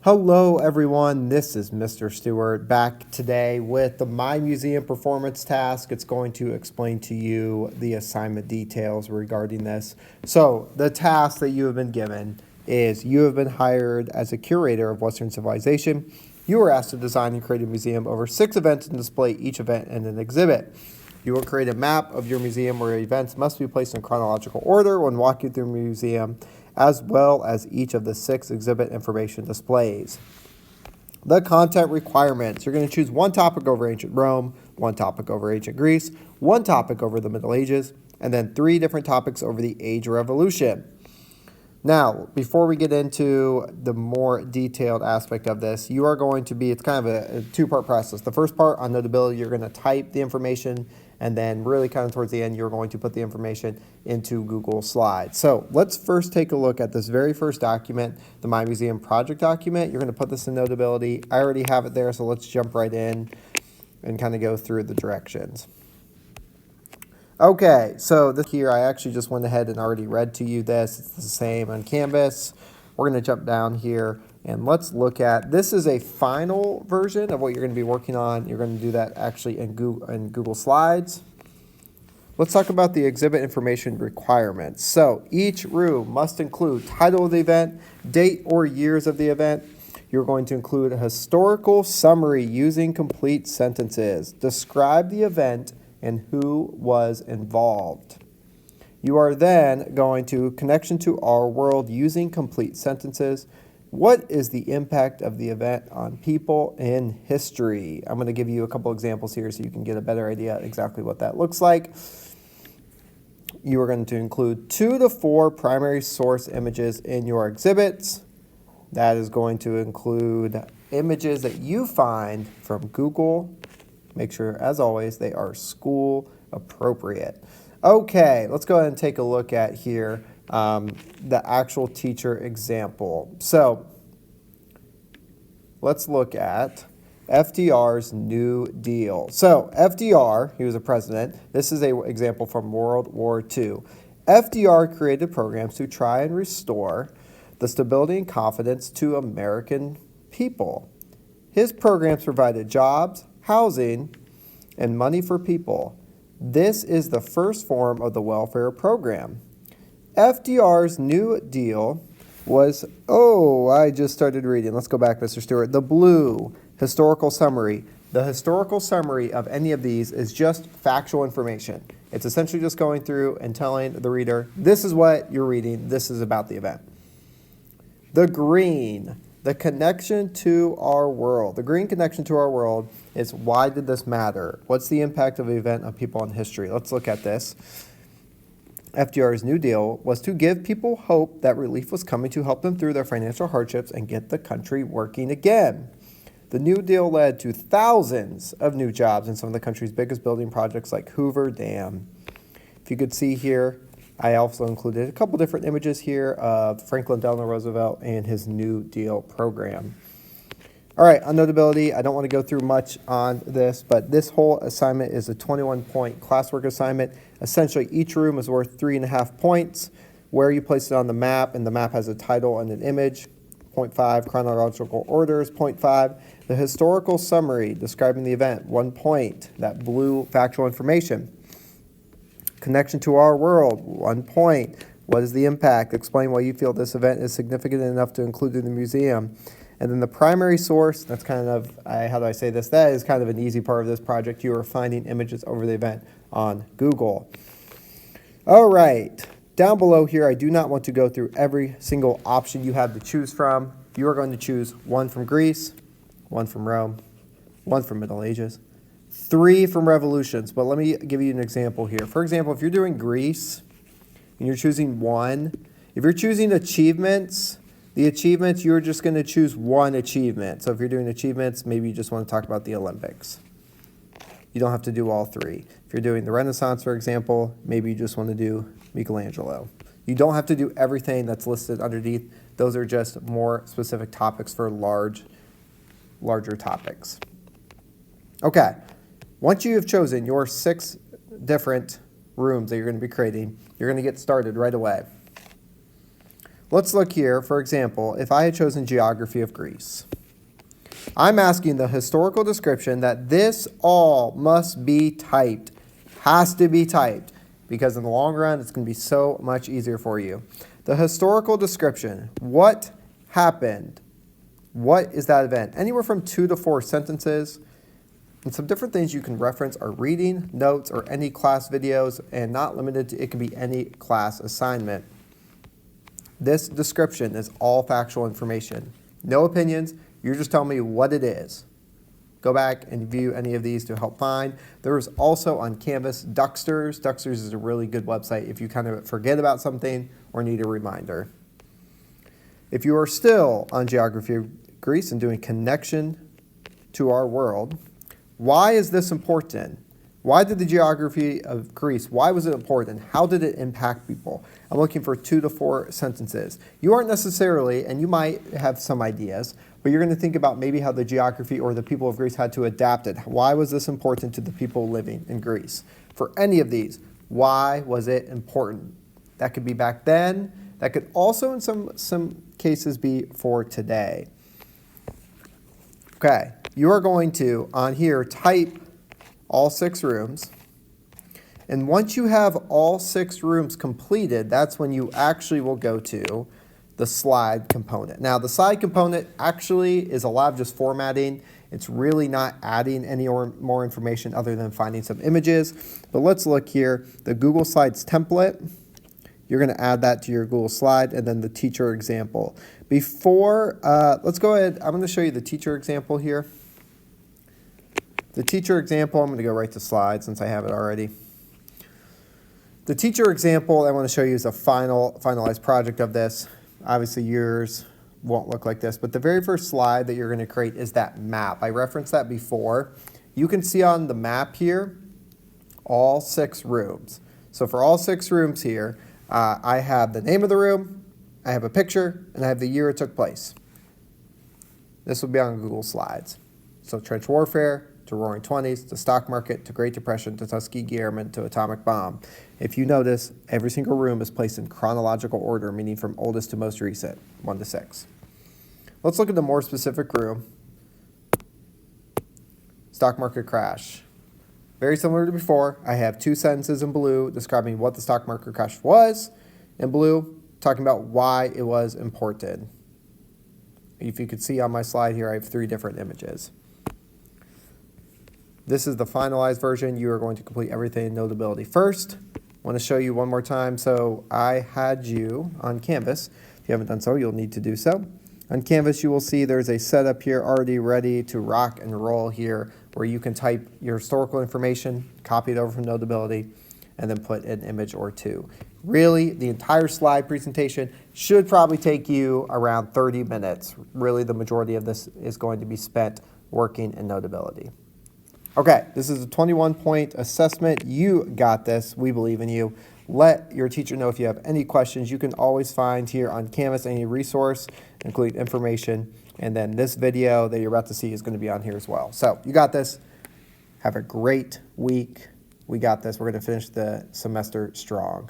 Hello everyone, this is Mr. Stewart back today with the My Museum performance task. It's going to explain to you the assignment details regarding this. So the task that you have been given is you have been hired as a curator of Western civilization. You are asked to design and create a museum over 6 events and display each event in an exhibit. You will create a map of your museum where events must be placed in chronological order when walking through the museum, as well as each of the 6 exhibit information displays. The content requirements. You're going to choose one topic over ancient Rome, one topic over ancient Greece, one topic over the Middle Ages, and then 3 different topics over the Age of Revolution. Now, before we get into the more detailed aspect of this, you are going to be, it's kind of a 2-part process. The first part on Notability, you're going to type the information, and then really kind of towards the end, you're going to put the information into Google Slides. So let's first take a look at this very first document, the My Museum project document. You're going to put this in Notability. I already have it there, so let's jump right in and kind of go through the directions. Okay, so this here, I actually just went ahead and already read to you this. It's the same on Canvas. We're going to jump down here and let's look at, this is a final version of what you're going to be working on. You're going to do that actually in Google Slides. Let's talk about the exhibit information requirements. So each room must include title of the event, date or years of the event. You're going to include a historical summary using complete sentences. Describe the event and who was involved. You are then going to connection to our world using complete sentences. What is the impact of the event on people in history? I'm going to give you a couple examples here so you can get a better idea exactly what that looks like. You are going to include 2 to 4 primary source images in your exhibits. That is going to include images that you find from Google. Make sure, as always, they are school appropriate. Okay, let's go ahead and take a look at here the actual teacher example. So let's look at FDR's New Deal. So FDR, he was a president. This is an example from World War II. FDR created programs to try and restore the stability and confidence to American people. His programs provided jobs, housing, and money for people. This is the first form of the welfare program. FDR's New Deal was, I just started reading. Let's go back, Mr. Stewart. The blue historical summary. The historical summary of any of these is just factual information. It's essentially just going through and telling the reader, this is what you're reading, this is about the event. The green, the connection to our world. The green connection to our world is, why did this matter? What's the impact of the event on people in history? Let's look at this. FDR's New Deal was to give people hope that relief was coming to help them through their financial hardships and get the country working again. The New Deal led to thousands of new jobs in some of the country's biggest building projects like Hoover Dam. If you could see here, I also included a couple different images here of Franklin Delano Roosevelt and his New Deal program. All right, on Notability, I don't want to go through much on this, but this whole assignment is a 21-point classwork assignment. Essentially, each room is worth 3.5 points. Where you place it on the map, and the map has a title and an image. 0.5, chronological orders, 0.5. The historical summary describing the event, 1 point. That blue factual information. Connection to our world, 1 point. What is the impact? Explain why you feel this event is significant enough to include in the museum. And then the primary source, that's kind of, how do I say this? That is kind of an easy part of this project. You are finding images over the event on Google. All right, down below here, I do not want to go through every single option you have to choose from. You are going to choose 1 from Greece, 1 from Rome, 1 from Middle Ages, 3 from revolutions. But let me give you an example here. For example, if you're doing Greece and you're choosing 1, if you're choosing achievements, the achievements, you're just going to choose 1 achievement. So if you're doing achievements, maybe you just want to talk about the Olympics. You don't have to do all 3. If you're doing the Renaissance, for example, maybe you just want to do Michelangelo. You don't have to do everything that's listed underneath. Those are just more specific topics for larger topics. Okay, once you have chosen your 6 different rooms that you're going to be creating, you're going to get started right away. let's look here. For example, if I had chosen geography of Greece, I'm asking the historical description that this all must be typed, has to be typed, because in the long run, it's going to be so much easier for you. The historical description, what happened? What is that event? Anywhere from 2 to 4 sentences. And some different things you can reference are reading, notes, or any class videos, and not limited to, it can be any class assignment. This description is all factual information. No opinions, you're just telling me what it is. Go back and view any of these to help find. There is also on Canvas Ducksters. Ducksters is a really good website if you kind of forget about something or need a reminder. If you are still on Geography of Greece and doing connection to our world, why is this important? Why did the geography of Greece, why was it important? How did it impact people? I'm looking for 2 to 4 sentences. You aren't necessarily, and you might have some ideas, but you're going to think about maybe how the geography or the people of Greece had to adapt it. Why was this important to the people living in Greece? For any of these, why was it important? That could be back then. That could also in some cases be for today. Okay, you are going to, on here, type all 6 rooms. And once you have all 6 rooms completed, that's when you actually will go to the slide component. Now, the slide component actually is a lot of just formatting. It's really not adding any more information other than finding some images. But let's look here. The Google Slides template, you're going to add that to your Google Slide, and then the teacher example. Before, let's go ahead. I'm going to show you the teacher example here. The teacher example, I'm going to go right to slides since I have it already. The teacher example I want to show you is a finalized project of this. Obviously yours won't look like this, but the very first slide that you're going to create is that map. I referenced that before. You can see on the map here all 6 rooms. So for all 6 rooms here, I have the name of the room, I have a picture, and I have the year it took place. This will be on Google Slides. So trench warfare, to Roaring Twenties, to stock market, to Great Depression, to Tuskegee Airmen, to atomic bomb. If you notice, every single room is placed in chronological order, meaning from oldest to most recent, 1 to 6. Let's look at the more specific room. Stock market crash. Very similar to before, I have 2 sentences in blue describing what the stock market crash was, in blue talking about why it was important. If you could see on my slide here, I have 3 different images. This is the finalized version. You are going to complete everything in Notability. First, I want to show you one more time. So I had you on Canvas. If you haven't done so, you'll need to do so. On Canvas, you will see there's a setup here already ready to rock and roll here where you can type your historical information, copy it over from Notability, and then put an image or 2. Really, the entire slide presentation should probably take you around 30 minutes. Really, the majority of this is going to be spent working in Notability. Okay, this is a 21-point assessment. You got this. We believe in you. Let your teacher know if you have any questions. You can always find here on Canvas any resource, including information. And then this video that you're about to see is going to be on here as well. So you got this. Have a great week. We got this. We're going to finish the semester strong.